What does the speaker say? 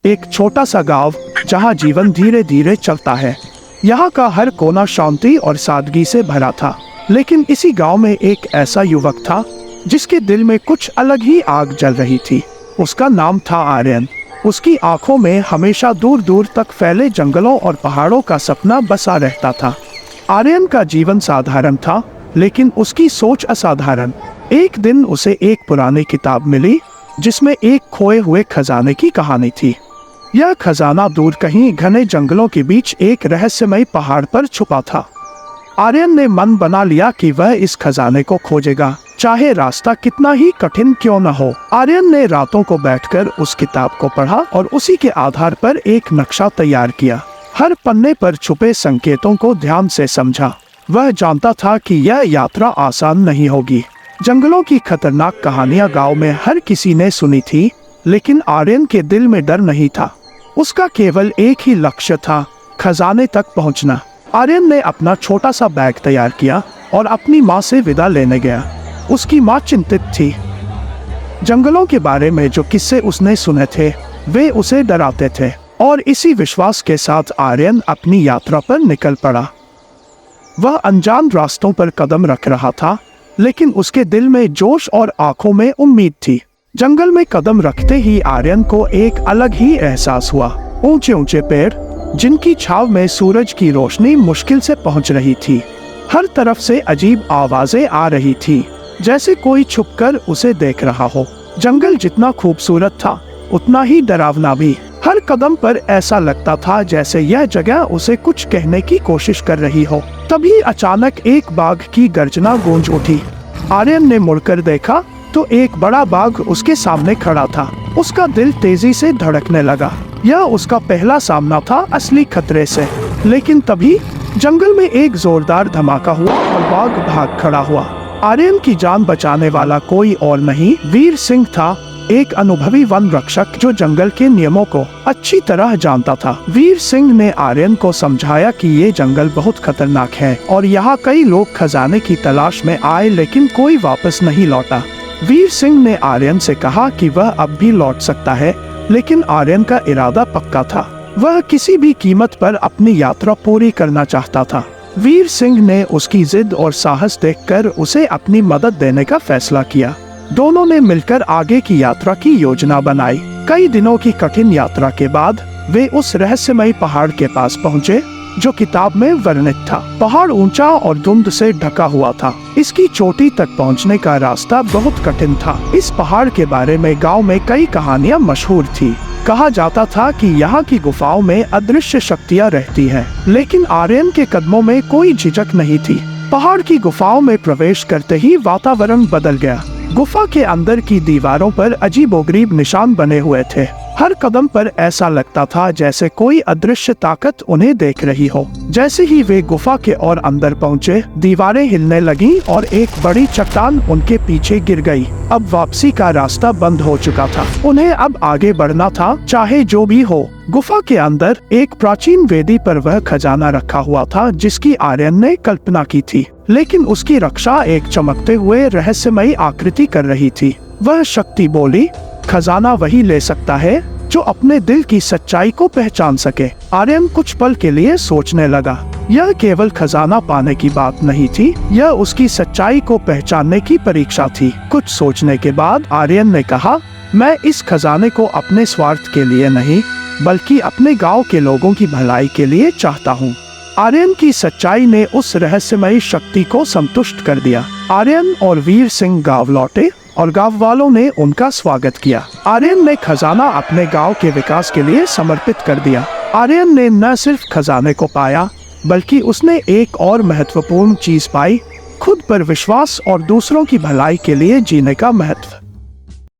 एक छोटा सा गांव जहां जीवन धीरे धीरे चलता है। यहाँ का हर कोना शांति और सादगी से भरा था। लेकिन इसी गांव में एक ऐसा युवक था जिसके दिल में कुछ अलग ही आग जल रही थी। उसका नाम था आर्यन। उसकी आंखों में हमेशा दूर दूर तक फैले जंगलों और पहाड़ों का सपना बसा रहता था। आर्यन का जीवन साधारण था, लेकिन उसकी सोच असाधारण। एक दिन उसे एक पुरानी किताब मिली जिसमें एक खोए हुए खजाने की कहानी थी। यह खजाना दूर कहीं घने जंगलों के बीच एक रहस्यमय पहाड़ पर छुपा था। आर्यन ने मन बना लिया कि वह इस खजाने को खोजेगा, चाहे रास्ता कितना ही कठिन क्यों न हो। आर्यन ने रातों को बैठकर उस किताब को पढ़ा और उसी के आधार पर एक नक्शा तैयार किया। हर पन्ने पर छुपे संकेतों को ध्यान से समझा। वह जानता था कि यह यात्रा आसान नहीं होगी। जंगलों की खतरनाक कहानियां गांव में हर किसी ने सुनी थी, लेकिन आर्यन के दिल में डर नहीं था। उसका केवल एक ही लक्ष्य था, खजाने तक पहुंचना। आर्यन ने अपना छोटा सा बैग तैयार किया और अपनी माँ से विदा लेने गया। उसकी माँ चिंतित थी। जंगलों के बारे में जो किस्से उसने सुने थे वे उसे डराते थे, और इसी विश्वास के साथ आर्यन अपनी यात्रा पर निकल पड़ा। वह अनजान रास्तों पर कदम रख रहा था, लेकिन उसके दिल में जोश और आंखों में उम्मीद थी। जंगल में कदम रखते ही आर्यन को एक अलग ही एहसास हुआ। ऊंचे ऊंचे पेड़ जिनकी छाव में सूरज की रोशनी मुश्किल से पहुंच रही थी। हर तरफ से अजीब आवाजें आ रही थी, जैसे कोई छुपकर उसे देख रहा हो। जंगल जितना खूबसूरत था उतना ही डरावना भी। हर कदम पर ऐसा लगता था जैसे यह जगह उसे कुछ कहने की कोशिश कर रही हो। तभी अचानक एक बाघ की गर्जना गूंज उठी। आर्यन ने मुड़कर देखा तो एक बड़ा बाघ उसके सामने खड़ा था। उसका दिल तेजी से धड़कने लगा। यह उसका पहला सामना था असली खतरे से। लेकिन तभी जंगल में एक जोरदार धमाका हुआ और बाघ भाग खड़ा हुआ। आर्यन की जान बचाने वाला कोई और नहीं, वीर सिंह था, एक अनुभवी वन रक्षक जो जंगल के नियमों को अच्छी तरह जानता था। वीर सिंह ने आर्यन को समझाया कि ये जंगल बहुत खतरनाक है और यहाँ कई लोग खजाने की तलाश में आए, लेकिन कोई वापस नहीं लौटा। वीर सिंह ने आर्यन से कहा कि वह अब भी लौट सकता है, लेकिन आर्यन का इरादा पक्का था। वह किसी भी कीमत पर अपनी यात्रा पूरी करना चाहता था। वीर सिंह ने उसकी जिद और साहस देखकर उसे अपनी मदद देने का फैसला किया। दोनों ने मिलकर आगे की यात्रा की योजना बनाई। कई दिनों की कठिन यात्रा के बाद वे उस रहस्यमय पहाड़ के पास पहुँचे जो किताब में वर्णित था। पहाड़ ऊंचा और धुंध से ढका हुआ था। इसकी चोटी तक पहुंचने का रास्ता बहुत कठिन था। इस पहाड़ के बारे में गांव में कई कहानियां मशहूर थी। कहा जाता था कि यहाँ की गुफाओं में अदृश्य शक्तियां रहती हैं, लेकिन आर्यन के कदमों में कोई झिझक नहीं थी। पहाड़ की गुफाओं में प्रवेश करते ही वातावरण बदल गया। गुफा के अंदर की दीवारों पर अजीबोगरीब निशान बने हुए थे। हर कदम पर ऐसा लगता था जैसे कोई अदृश्य ताकत उन्हें देख रही हो। जैसे ही वे गुफा के और अंदर पहुंचे, दीवारें हिलने लगीं और एक बड़ी चट्टान उनके पीछे गिर गई। अब वापसी का रास्ता बंद हो चुका था। उन्हें अब आगे बढ़ना था, चाहे जो भी हो। गुफा के अंदर एक प्राचीन वेदी पर वह खजाना रखा हुआ था जिसकी आर्यन ने कल्पना की थी, लेकिन उसकी रक्षा एक चमकते हुए रहस्यमयी आकृति कर रही थी। वह शक्ति बोली, खजाना वही ले सकता है जो अपने दिल की सच्चाई को पहचान सके। आर्यन कुछ पल के लिए सोचने लगा। यह केवल खजाना पाने की बात नहीं थी, यह उसकी सच्चाई को पहचानने की परीक्षा थी। कुछ सोचने के बाद आर्यन ने कहा, मैं इस खजाने को अपने स्वार्थ के लिए नहीं, बल्कि अपने गांव के लोगों की भलाई के लिए चाहता हूँ। आर्यन की सच्चाई ने उस रहस्यमयी शक्ति को संतुष्ट कर दिया। आर्यन और वीर सिंह गांव लौटे और गांव वालों ने उनका स्वागत किया। आर्यन ने खजाना अपने गांव के विकास के लिए समर्पित कर दिया। आर्यन ने न सिर्फ खजाने को पाया, बल्कि उसने एक और महत्वपूर्ण चीज पाई, खुद पर विश्वास और दूसरों की भलाई के लिए जीने का महत्व।